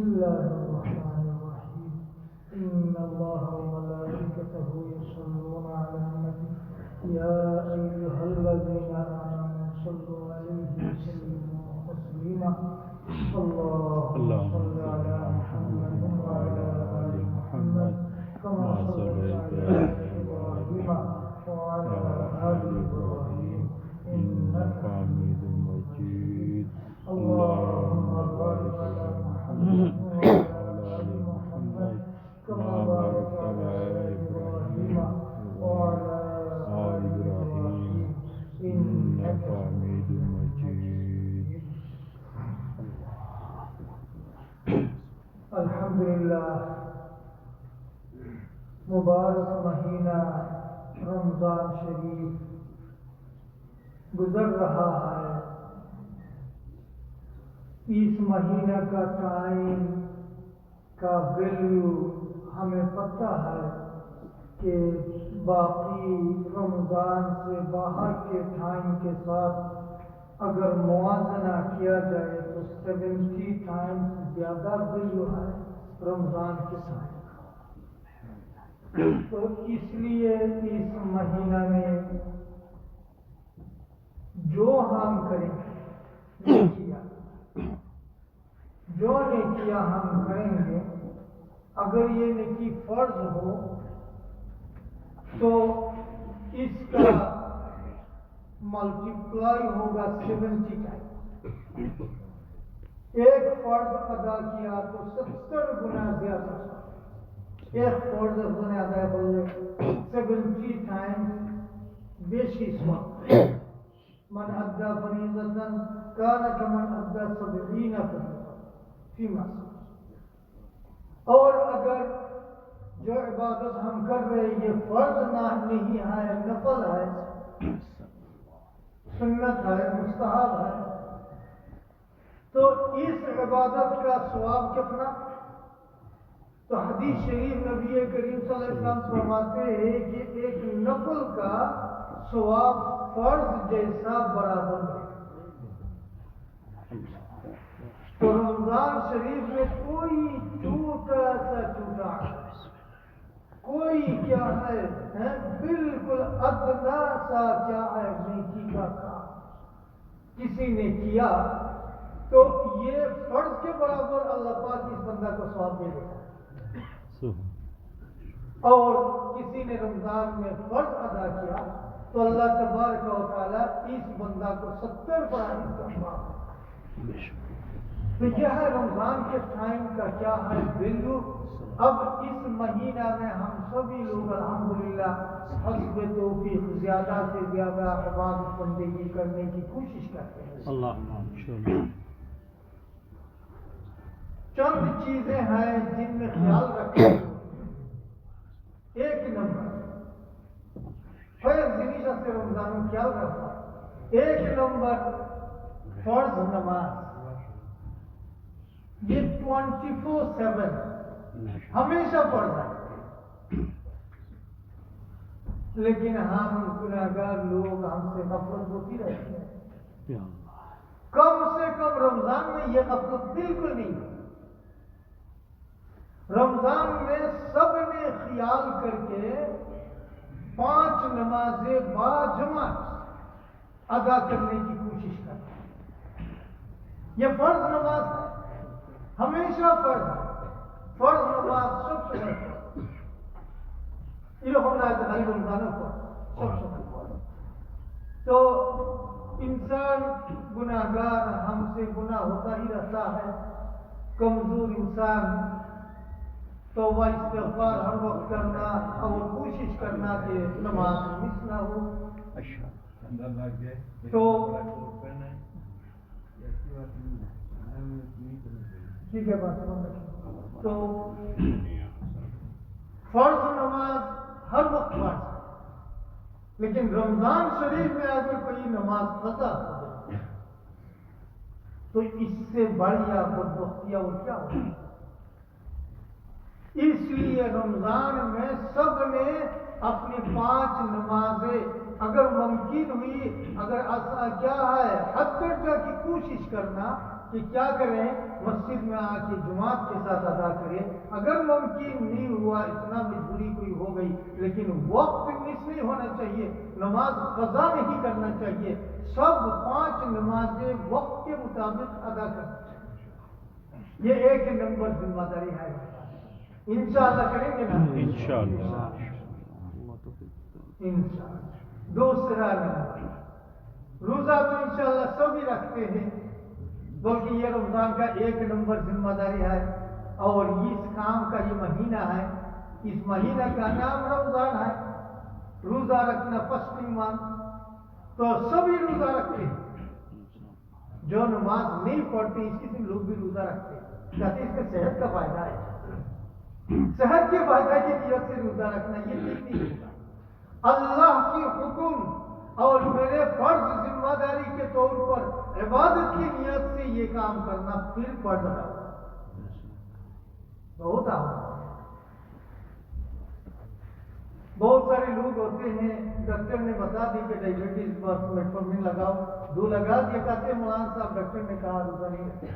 بسم الله الرحمن الرحيم إن الله وملائكته يصلون على النبي يا أيها الذين آمنوا صلوا عليه وسلموا تسليما اللهم صل على محمد وعلى آل محمد كما صليت على إبراهيم وعلى آل إبراهيم إنك حميد مجيد اللهم بارك على محمد وعلى آل محمد كما باركت على إبراهيم وعلى آل إبراهيم إنك حميد مجيد. الحمدللہ مبارک مہینہ رمضان شریف گزر رہا ہے. اس مہینہ کا ٹائم کا ویلیو ہمیں پتہ ہے کہ باقی رمضان سے باہر کے ٹائم کے ساتھ اگر موازنہ کیا جائے تو 70 ٹائمز زیادہ ویلیو ہے رمضان کے ٹائم کا. تو اس لیے اس مہینہ میں جو ہم کریں جو نیکیاں ہم کریں گے اگر یہ نیکی فرض ہو تو اس کا ملٹیپلائی ہوگا 70 ٹائم. ایک فرض ادا کیا تو 70 گنا زیادہ. ایک فرض نے ادا کرے 70 ٹائم بیشی ثواب. من ادى فريضة كان كمن ادى 70 فريضة فيما سبق. اور اگر جو عبادت ہم کر رہے ہیں یہ فرض نہیں ہے، نفل ہے، سنت ہے، مستحب ہے، تو اس عبادت کا ثواب کتنا؟ تو حدیث شریف نبی کریم صلی اللہ علیہ وسلم فرماتے ہیں کہ ایک نفل کا ثواب فرض جیسا برابر ہے. تو رمضان شریف میں کوئی چھوٹا سا چھوٹا کوئی کیا ہے بالکل ادنا سا کیا ہے نیکی کا کام کسی نے کیا تو یہ فرض کے برابر اللہ پاک اس بندہ کو ثواب دے دیتا ہے. اور کسی نے رمضان میں فرض ادا کیا تو اللہ تبارک و تعالیٰ اس بندہ کو 70 فرائض کا ثواب. تو یہ ہے رمضان کے ٹائم کا کیا ہے ویلیو. اب اس مہینہ میں ہم سبھی لوگ الحمدللہ حسب توفیق زیادہ سے زیادہ عبادت بندگی کرنے کی کوشش کرتے ہیں. چند چیزیں ہیں جن میں خیال رکھیں. ایک نمبر فرض زنیشہ سے رمضان میں خیال رکھا. ایک نمبر فرض نماز یہ 24/7 ہمیشہ پڑھنا ہے. لیکن ہم گناہگار لوگ ہم سے غفلت ہوتی رہتی ہے. کم سے کم رمضان میں یہ غفلت بالکل نہیں ہے. رمضان میں سب نے خیال کر کے 5 نمازیں باجماعت ادا کرنے کی کوشش کرتے ہیں. یہ فرض نماز ہے، ہمیشہ فرض ہے. فرض نماز سب سے بڑی یہ ہونا ہے رمضانوں کو سب سے بڑی. تو انسان گناہگار ہم سے گناہ ہوتا ہی رہتا ہے. کمزور انسان توبہ استغفار ہر وقت کرنا اور کوشش کرنا کہ نماز مس نہ ہو. تو ٹھیک ہے بات. تو فرض نماز ہر وقت فرض ہے. لیکن رمضان شریف میں اگر کوئی نماز قضا ہو تو اس سے بڑھیا بدبختی اور کیا ہو. اس لیے رمضان میں سب نے اپنی 5 نمازیں اگر ممکن ہوئی اگر کیا ہے حد درجہ کی کوشش کرنا کہ کیا کریں، مسجد میں آ کے جماعت کے ساتھ ادا کریں۔ اگر ممکن نہیں ہوا، اتنا مجبوری کوئی ہو گئی، لیکن وقت مس نہیں ہونا چاہیے، نماز قضا نہیں کرنا چاہیے، سب 5 نمازیں وقت کے مطابق ادا کرنا چاہیے۔ یہ 1 نمبر ذمہ داری ہے، انشاءاللہ کریں گے نا؟ انشاءاللہ۔ دوسرا نمبر، روزہ تو انشاءاللہ سبھی رکھتے ہیں، بلکہ یہ رمضان کا 1 نمبر ذمہ داری ہے، اور اس کام کا یہ مہینہ ہے، اس مہینہ کا نام رمضان ہے۔ روزہ رکھنا فاسٹنگ مان، تو سبھی روزہ رکھتے ہیں۔ جو نماز نہیں پڑھتے اس قسم لوگ بھی روزہ رکھتے ہیں، کہتے اس کا صحت کا فائدہ ہے، صحت کے فائدہ کی نیت سے روزہ رکھنا یہ ٹھیک نہیں ہوگا۔ اللہ کی حکم اور میرے فرض ذمہ داری کے طور پر عبادت کی نیت سے یہ کام کرنا پھر پڑ رہا ہے، بہت بہت سارے لوگ ہوتے ہیں، ڈاکٹر نے بتا دی کہ ڈائبٹیز پر میٹفورمین لگاؤ، 2 لگا دیا، کہتے مولانا صاحب ڈاکٹر نے کہا روزہ نہیں رکھتے۔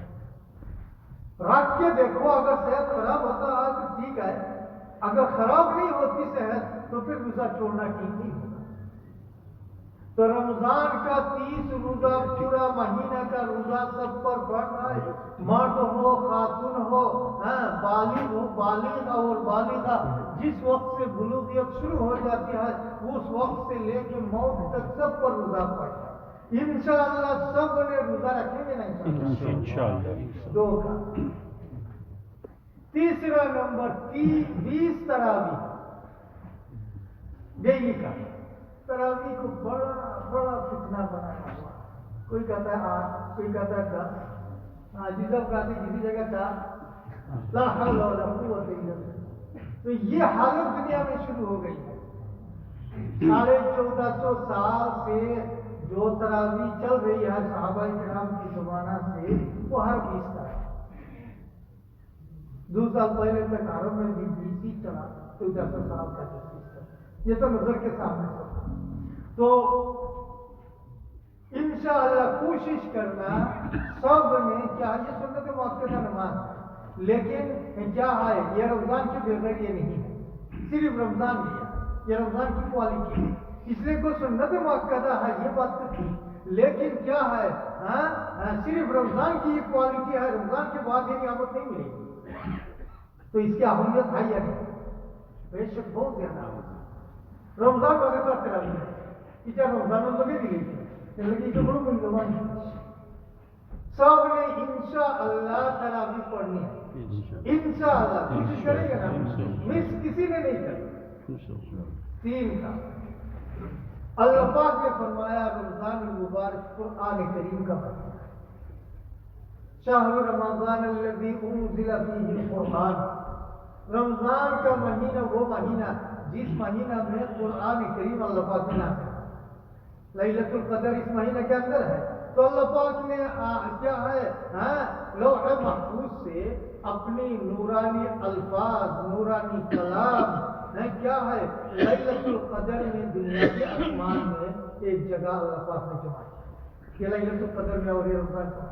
رکھ کے دیکھو، اگر صحت خراب ہوتا ہے تو ٹھیک ہے، اگر خراب نہیں ہوتی صحت تو پھر روزہ چھوڑنا ٹھیک نہیں ہوگا۔ تو رمضان کا 30 روزہ، پورا مہینہ کا روزہ سب پر پڑ رہا ہے، مرد ہو خاتون ہو، بالغ اور بالغہ، جس وقت سے بلوغیت شروع ہو جاتی ہے اس وقت سے لے کے موت تک سب پر روزہ پڑتا ہے۔ انشاءاللہ سب نے روزہ رکھیں گے نا انشاءاللہ؟ 2 کا۔ تیسرا نمبر 20 تراویح ڈیلی کا۔ تراویح کو بڑا فتنہ بنایا ہوا، کوئی کہتا ہے 8، کوئی کہتا ہے 10، جی سب کہتے ہیں کسی جگہ 4، لا حول ولا قوت الا باللہ۔ تو یہ حالت دنیا میں شروع ہو گئی ہے۔ 1450 سال سے جو تراویح چل رہی ہے صحابہ کرام کی زمانہ سے، وہ ہر 20 کا ہے۔ 2 سال پہلے تک عرب میں بھی 20 ہی چلا، 1400 سال کا 20 کا، یہ تو نظر کے سامنے تھا۔ تو انشاءاللہ کوشش کرنا سب نے، چاہیے سنت مؤکدہ نماز ہے، لیکن کیا ہے یہ رمضان کے بغیر یہ نہیں ہے، صرف رمضان بھی ہے، یہ رمضان کی کوالٹی ہے، اس لیے کوئی سنت مؤکدہ ہے یہ بات تو تھی، لیکن کیا ہے صرف رمضان کی یہ کوالٹی ہے، رمضان کے بعد یہ نعمت نہیں ملے گی، تو اس کی اہمیت ہے یا نہیں؟ بے شک بہت زیادہ رمضان وغیرہ تراویح ہے، اس رمضان لگے بھی لیکن تو بڑوں من زبان سب نے انشاءاللہ تراویح پڑھنی ہے، انشاءاللہ کوشش کریں گے نا، مس کسی نے نہیں کرنا۔ 3 کا، اللہ پاک نے فرمایا رمضان المبارک قرآن کریم کا مہینہ، شہر رمضان الذی انزل فیہ القرآن، رمضان کا مہینہ وہ مہینہ جس مہینہ میں قرآن کریم اللہ پاک نے نازل، لیلۃ القدر اس مہینے کے اندر ہے، تو اللہ پاک نے کیا ہے لوح محفوظ سے اپنی نورانی الفاظ، نورانی کلام کیا ہے لیلۃ القدر میں دنیا کے آسمان میں ایک جگہ اللہ پاک نے جمع کیا، یہ لیلۃ القدر میں اور یہ رمضان کا،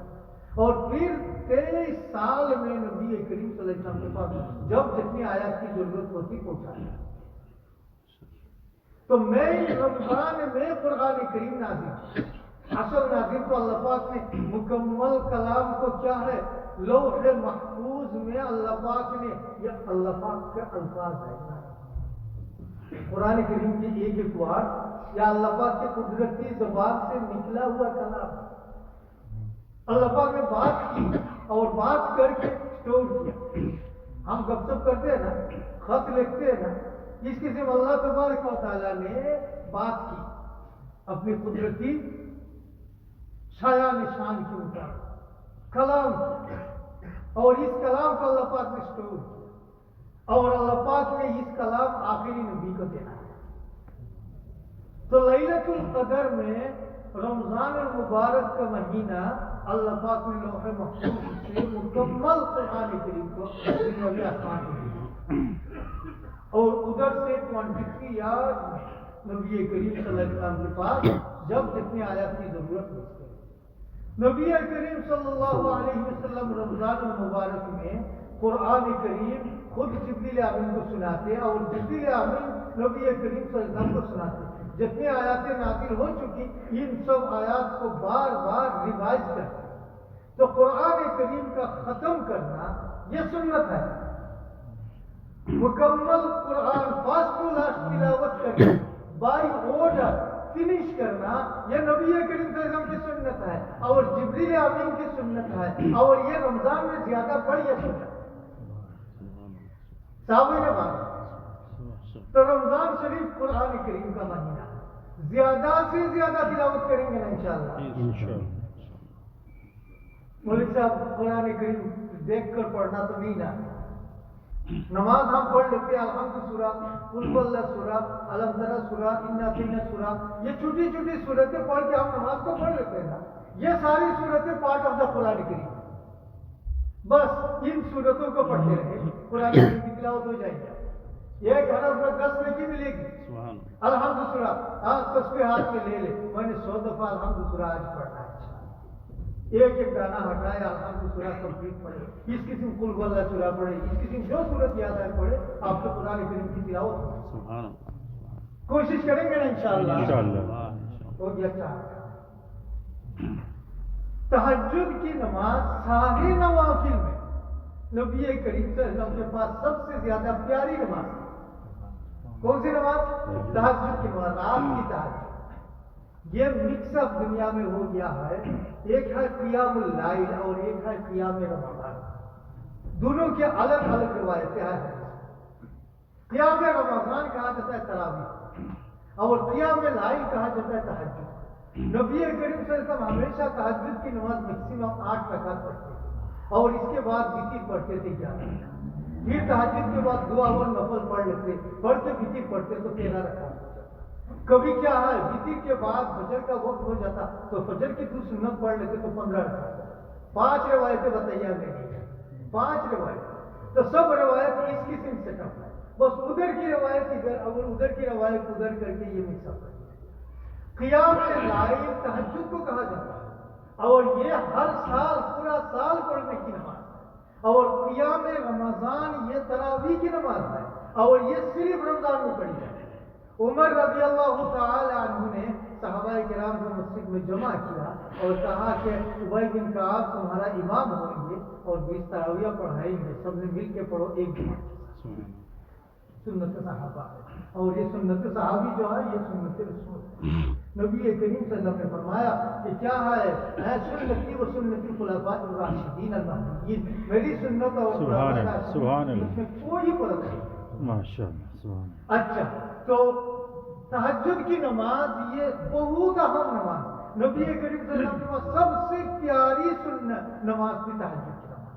اور پھر 23 سال میں نبی کریم صلی اللہ علیہ وسلم کے پاس جب جتنی آیات کی ضرورت ہوتی پہنچایا، تو میں رمضان میں قرآن کریم نازل، اصل نازل تو اللہ پاک نے مکمل کلام کو کیا ہے لوح محفوظ میں اللہ پاک نے، یہ اللہ پاک کا الفاظ ہے، قرآن کریم کی ایک ایک ورڈ یا اللہ پاک کے قدرتی زبان سے نکلا ہوا کلام، اللہ پاک نے بات کی اور بات کر کے اسٹور کیا۔ ہم گپ سپ کرتے ہیں نا، خط لکھتے ہیں نا، اس قسم اللہ تبارک و تعالیٰ نے بات کی اپنی قدرتی چھایا نشان کے مطابق کلام کیا، اور اس کلام کو اللہ پاک نے اسٹور کیا، اور اللہ پاک نے اس کلام آخری نبی کو دینا ہے۔ تو لیلۃ القدر میں رمضان المبارک کا مہینہ اللہ پاک نے لوح محفوظ سے مکمل قرآن کریم کو دنیاوی آسمان میں، اور ادھر سے کوانٹٹی یا نبی کریم صلی اللہ علیہ وسلم کے پاس جب جتنی آیات کی ضرورت ہوتی ہے، نبی کریم صلی اللہ علیہ وسلم رمضان المبارک میں قرآن کریم خود جبریل امین کو سناتے اور جبریل امین نبی کریم صلی اللہ علیہ وسلم کو سناتے. جتنے آیاتیں نازل ہو چکی ان سب آیات کو بار بار ریوائز کرتے. تو قرآن کریم کا ختم کرنا یہ سنت ہے. مکمل قرآن فرسٹ ٹو لاسٹ تلاوت کرنا بائی آرڈر فنش کرنا یہ نبی کریم صلی اللہ علیہ وسلم کی سنت ہے اور جبریل امین کی سنت ہے اور یہ رمضان میں زیادہ بڑی سنت ہے. صحابہ نے بات تو رمضان شریف قرآن کریم کا مہینہ ہے. زیادہ سے زیادہ تلاوت کریں گے نا انشاءاللہ. مولوی صاحب قرآن کریم دیکھ کر پڑھنا تو نہیں نا. نماز ہم پڑھ لیتے ہیں الحمد سورہ قل هو اللہ سورہ الم ترى سورہ انا اعطیناک سورہ یہ چھوٹی چھوٹی سورتیں پڑھ کے ہم نماز کو پڑھ لیتے ہیں نا. یہ ساری سورتیں پارٹ آف دا قرآن کریم. بس ان سورتوں کو پڑھتے رہے قرآن کریم کی تلاوت ہو جائے گی. ایک حرف میں 10 نیکی ملے گی. الحمد سورہ تسبیح ہاتھ میں لے لے میں نے 100 دفعہ الحمد سورہ آج پڑھنا ہے. ایک ایک دانہ ہٹائے الحمد سورہ کمپلیٹ پڑھے. اس قسم قل هو اللہ سورہ پڑھے. اس قسم جو سورت یاد آئے پڑھے. آپ کو قرآن کریم کی تلاوت کوشش کریں گے نا انشاءاللہ. ہو گیا چاہتا. تہجد کی نماز سارے نوافل میں نبی کریم صلی اللہ علیہ وسلم کے پاس سب سے زیادہ پیاری نماز کون سی نماز؟ تہجد کی نماز. رات کی تہجد. یہ مکس اپ دنیا میں ہو گیا ہے. ایک ہے قیام اللیل اور ایک ہے قیام رمضان. دونوں کے الگ الگ روایتیں ہیں. قیام رمضان کہا جاتا ہے تراویح اور قیام اللیل کہا جاتا ہے تہجد. نبی کریم صلی اللہ علیہ وسلم ہمیشہ تہجد کی نماز میکسیمم 8 رکعت پڑھتے تھے اور اس کے بعد وتر پڑھتے تھے 11. پھر تہجد کے بعد دعا اور نفل پڑھ لیتے. پڑھ کے وتر پڑھتے تو 13 رکعت. کبھی کیا ہے وتر کے بعد فجر کا وقت ہو جاتا تو فجر کی 2 سنت پڑھ لیتے تو 15 رکعت. 5 روایتیں بتائیے ہمیں. 5 روایت تو سب روایت اس قسم سے کم ہے. بس ادھر کی روایت ادھر اور ادھر کی روایت ادھر کر کے یہ مکس اپ ہے. قیام اللیل تہجد کو کہا جاتا ہے اور یہ ہر سال پورا سال پڑھنے کی نماز ہے. اور قیام رمضان یہ تراویح کی نماز ہے اور یہ صرف رمضان میں پڑھی جاتی ہے. عمر رضی اللہ تعالی عنہ نے صحابہ کرام کو مسجد میں جمع کیا اور کہا کہ ابی بن کعب تمہارا امام ہوں گے اور 20 تراویح پڑھائیں گے. سب نے مل کے پڑھو ایک جماعت. سنت صحابہ اور یہ سنت صحابی جو ہے یہ سنت رسول ہے. نبی کریم صلی اللہ علیہ وسلم نے فرمایا کہ کیا ہے سنتی و سنتی خلفاء الراشدین المہدیین. میری سنت اور سبحان اللہ اس میں کوئی فرق نہیں. ماشاءاللہ سبحان. اچھا تو تہجد کی نماز یہ بہت اہم نماز. نبی کریم صلی اللہ علیہ وسلم کی سب سے پیاری سنت نماز تھی تہجد کی نماز.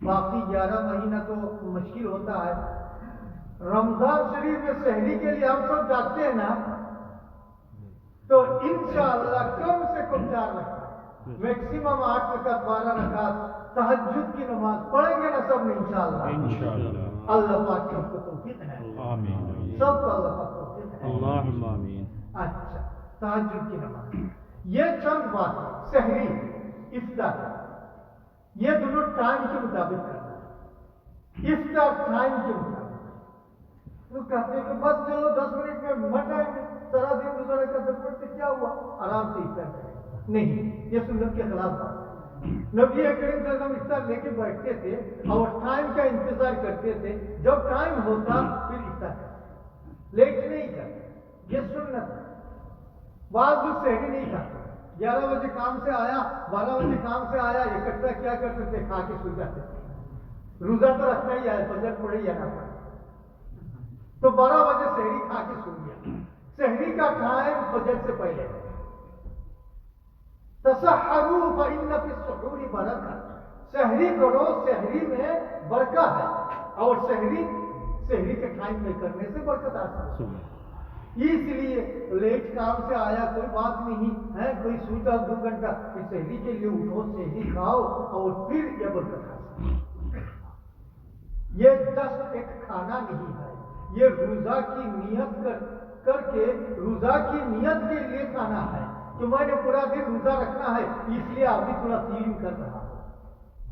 باقی 11 مہینہ تو مشکل ہوتا ہے. رمضان شریف میں سحری کے لیے ہم سب جاتے ہیں نا تو انشاءاللہ کم سے کم 4 رکعت میکسیمم 8 رکعت 12 رکعت تہجد کی نماز پڑھیں گے نا سب نے انشاءاللہ. اللہ پاک سب کو توفیق ہے. آمین. سب کو اللہ پاک توفیق ہے. اللہم آمین. اچھا تہجد کی نماز یہ چند بات سحری افطار یہ دونوں ٹائم کے مطابق کرنا ہے. افطار ٹائم کے مطابق تو کہتے ہیں کہ بس چلو 10 منٹ میں مر جائیں گے سارا دن گزرے گا 10 منٹ سے کیا ہوا آرام سے افطار کریں. نہیں یہ سنت کے خلاف بات ہے. نبی کریم صلی اللہ علیہ وسلم افطار لے کے بیٹھتے تھے اور ٹائم کا انتظار کرتے تھے. جب ٹائم ہوتا پھر افطار کرتے لیٹ نہیں کرتے. یہ سنت ہے. بعض لوگ سحری نہیں کھاتے. 11 بجے کام سے آیا 12 بجے کام سے آیا اکٹھا کیا کرتے تھے کھا کے سو جاتے تھے. روزہ تو رکھنا ہی ہے فجر پڑے یا نہ پڑے تو 12 بجے سحری کھا کے سو گیا. سحری کا ٹائم فجر سے پہلے. تسحروا فإن في السحور برکہ. سحری کرو سحری میں برکت ہے اور سحری کے ٹائم میں کرنے سے برکت آتی ہے. اس لیے لیٹ کام سے آیا کوئی بات نہیں ہے کوئی سو جاؤ 2 گھنٹہ پھر سحری کے لیے اٹھو سحری کھاؤ اور پھر یہ برکت حاصل. یہ جسٹ ایک کھانا نہیں ہے. یہ روزہ کی نیت کر کے روزہ کی نیت کے لیے کھانا ہے. کہ میں نے پورا دن روزہ رکھنا ہے، اس لیے ابھی تھوڑا فیلنگ کر رہا ہو،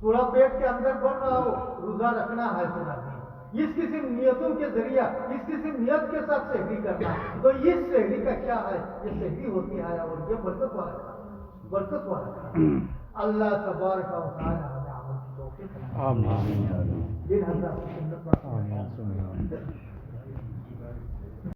تھوڑا پیٹ کے اندر بڑھ رہا ہو، روزہ رکھنا ہے پورا دن، اس قسم نیتوں کے ذریعہ اس قسم نیت کے ساتھ سحری کرنا، تو اس سحری کا کیا ہے؟ یہ سحری ہوتی ہے اور یہ برکت والا کھانا، برکت والا کھانا۔ اللہ تبارک و تعالی ہمیں عمل کی توفیق عطا فرمائے۔ آمین دن حضرات کی سنت پر آمین